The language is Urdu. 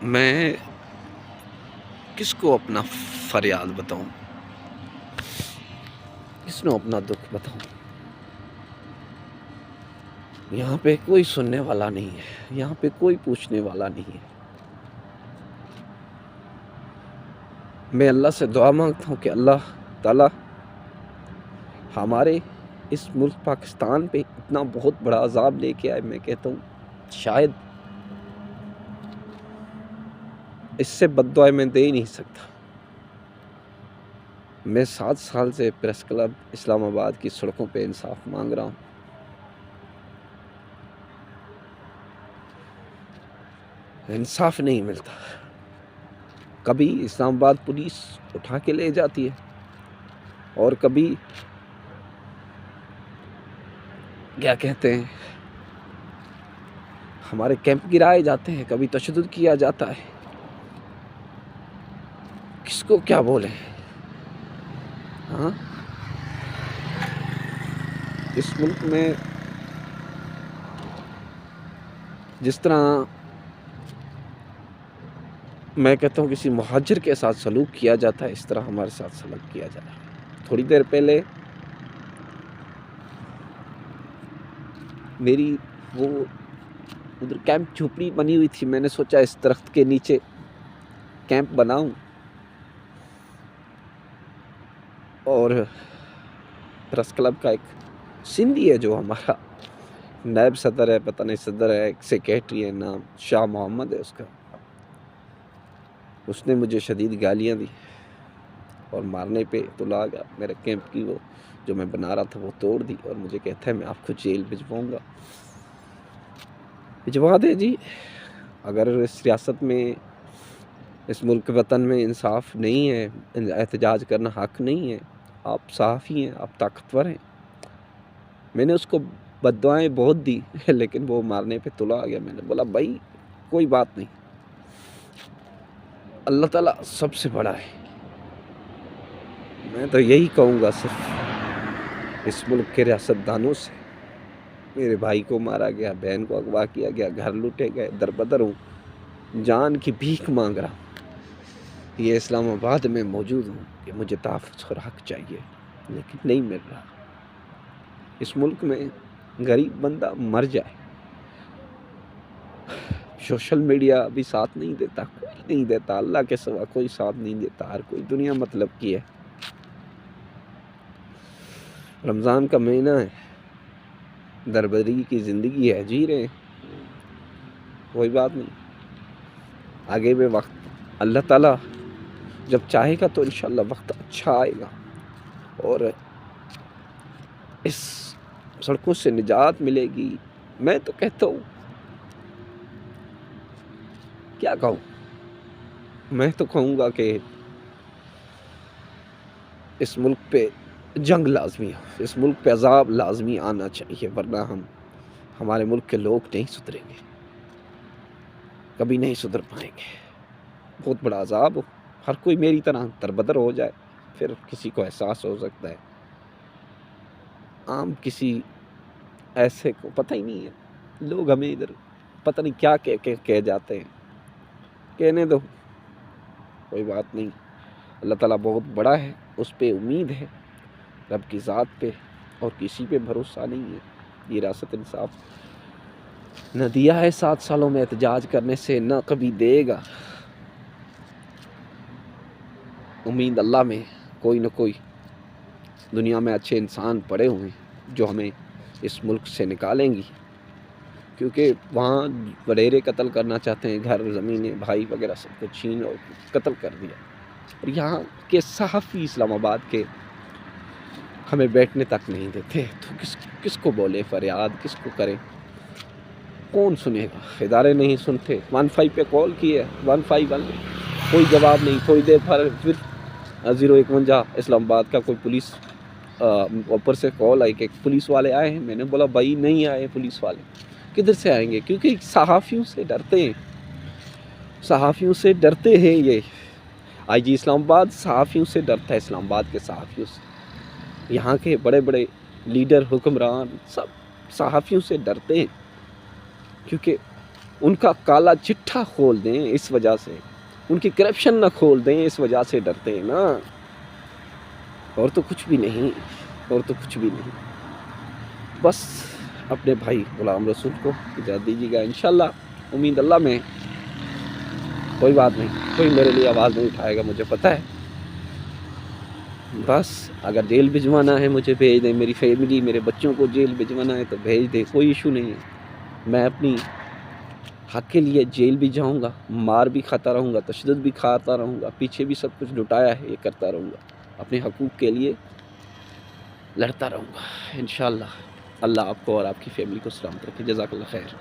میں کس کو اپنا فریاد بتاؤں، کس کو اپنا دکھ بتاؤں؟ یہاں پہ کوئی سننے والا نہیں ہے، یہاں پہ کوئی پوچھنے والا نہیں ہے۔ میں اللہ سے دعا مانگتا ہوں کہ اللہ تعالیٰ ہمارے اس ملک پاکستان پہ اتنا بہت بڑا عذاب لے کے آئے۔ میں کہتا ہوں شاید اس سے بد دعائیں میں دے ہی نہیں سکتا۔ میں 7 سال سے پریس کلب اسلام آباد کی سڑکوں پہ انصاف مانگ رہا ہوں۔ انصاف نہیں ملتا۔ کبھی اسلام آباد پولیس اٹھا کے لے جاتی ہے اور کبھی کیا کہتے ہیں ہمارے کیمپ گرائے جاتے ہیں، کبھی تشدد کیا جاتا ہے۔ کس کو کیا بولیں؟ ہاں، اس ملک میں جس طرح میں کہتا ہوں کسی مہاجر کے ساتھ سلوک کیا جاتا ہے، اس طرح ہمارے ساتھ سلوک کیا جا رہا ہے۔ تھوڑی دیر پہلے میری وہ ادھر کیمپ جھوپڑی بنی ہوئی تھی، میں نے سوچا اس درخت کے نیچے کیمپ بناؤں، اور پریس کلب کا ایک سندھی ہے جو ہمارا نائب صدر ہے، پتہ نہیں صدر ہے، ایک سیکریٹری ہے، نام شاہ محمد ہے اس کا، اس نے مجھے شدید گالیاں دی اور مارنے پہ تلا گیا۔ میرے کیمپ کی وہ جو میں بنا رہا تھا وہ توڑ دی اور مجھے کہتا ہے میں آپ کو جیل بھجواؤں گا۔ بھجوا دے جی، اگر اس ریاست میں، اس ملک وطن میں انصاف نہیں ہے، احتجاج کرنا حق نہیں ہے، آپ صحافی ہیں، آپ طاقتور ہیں۔ میں نے اس کو بد دعائیں بہت دی لیکن وہ مارنے پہ تلا آ گیا۔ میں نے بولا بھائی کوئی بات نہیں، اللہ تعالیٰ سب سے بڑا ہے۔ میں تو یہی کہوں گا صرف اس ملک کے ریاست دانوں سے، میرے بھائی کو مارا گیا، بہن کو اغوا کیا گیا، گھر لوٹے گئے، در بدر ہوں، جان کی بھیک مانگ رہا ہوں۔ یہ اسلام آباد میں موجود ہوں کہ مجھے تحفظ اور حق چاہیے لیکن نہیں مل رہا۔ اس ملک میں غریب بندہ مر جائے، سوشل میڈیا بھی ساتھ نہیں دیتا، کوئی نہیں دیتا، اللہ کے سوا کوئی ساتھ نہیں دیتا، ہر کوئی دنیا مطلب کی ہے۔ رمضان کا مہینہ ہے، دربدری کی زندگی ہے، جی رہے ہیں، کوئی بات نہیں، آگے بھی وقت اللہ تعالیٰ جب چاہے گا تو انشاءاللہ وقت اچھا آئے گا اور اس سڑکوں سے نجات ملے گی۔ میں تو کہتا ہوں، کیا کہوں، میں تو کہوں گا کہ اس ملک پہ جنگ لازمی ہے، اس ملک پہ عذاب لازمی آنا چاہیے، ورنہ ہمارے ملک کے لوگ نہیں سدھریں گے، کبھی نہیں سدھر پائیں گے۔ بہت بڑا عذاب ہو، ہر کوئی میری طرح دربدر ہو جائے، پھر کسی کو احساس ہو سکتا ہے۔ عام کسی ایسے کو پتہ ہی نہیں ہے، لوگ ہمیں ادھر پتہ نہیں کیا کہہ جاتے ہیں، کہنے دو، کوئی بات نہیں۔ اللہ تعالیٰ بہت بڑا ہے، اس پہ امید ہے، رب کی ذات پہ، اور کسی پہ بھروسہ نہیں ہے۔ یہ ریاست انصاف نہ دیا ہے 7 سالوں میں احتجاج کرنے سے، نہ کبھی دے گا۔ امید اللہ میں، کوئی نہ کوئی دنیا میں اچھے انسان پڑے ہوئے ہیں جو ہمیں اس ملک سے نکالیں گی، کیونکہ وہاں وڈیرے قتل کرنا چاہتے ہیں، گھر زمینیں بھائی وغیرہ سب کو چھین اور قتل کر دیا، اور یہاں کے صحافی اسلام آباد کے ہمیں بیٹھنے تک نہیں دیتے، تو کس کو بولے فریاد، کس کو کریں، کون سنے گا؟ ادارے نہیں سنتے۔ 15 پہ کال کی ہے، 151 کوئی جواب نہیں، تھوڑی دیر پھر 051 اسلام آباد کا کوئی پولیس اوپر سے کال آئی کہ پولیس والے آئے ہیں۔ میں نے بولا بھائی نہیں آئے پولیس والے، کدھر سے آئیں گے؟ کیونکہ صحافیوں سے ڈرتے ہیں، صحافیوں سے ڈرتے ہیں۔ یہ آئی جی اسلام آباد صحافیوں سے ڈرتا ہے، اسلام آباد کے صحافیوں سے۔ یہاں کے بڑے بڑے لیڈر، حکمران سب صحافیوں سے ڈرتے ہیں، کیونکہ ان کا کالا چٹھا کھول دیں اس وجہ سے، ان کی کرپشن نہ کھول دیں اس وجہ سے ڈرتے ہیں نا، اور تو کچھ بھی نہیں، اور تو کچھ بھی نہیں۔ بس اپنے بھائی غلام رسول کو اجازت دیجیے گا، انشاءاللہ امید اللہ میں، کوئی بات نہیں، کوئی میرے لیے آواز نہیں اٹھائے گا، مجھے پتہ ہے۔ بس اگر جیل بھجوانا ہے مجھے بھیج دیں، میری فیملی میرے بچوں کو جیل بھجوانا ہے تو بھیج دیں، کوئی ایشو نہیں ہے۔ میں اپنی حق کے لیے جیل بھی جاؤں گا، مار بھی کھاتا رہوں گا، تشدد بھی کھاتا رہوں گا، پیچھے بھی سب کچھ لٹایا ہے یہ کرتا رہوں گا، اپنے حقوق کے لیے لڑتا رہوں گا انشاءاللہ۔ اللہ آپ کو اور آپ کی فیملی کو سلامت رکھے۔ جزاک اللہ خیر۔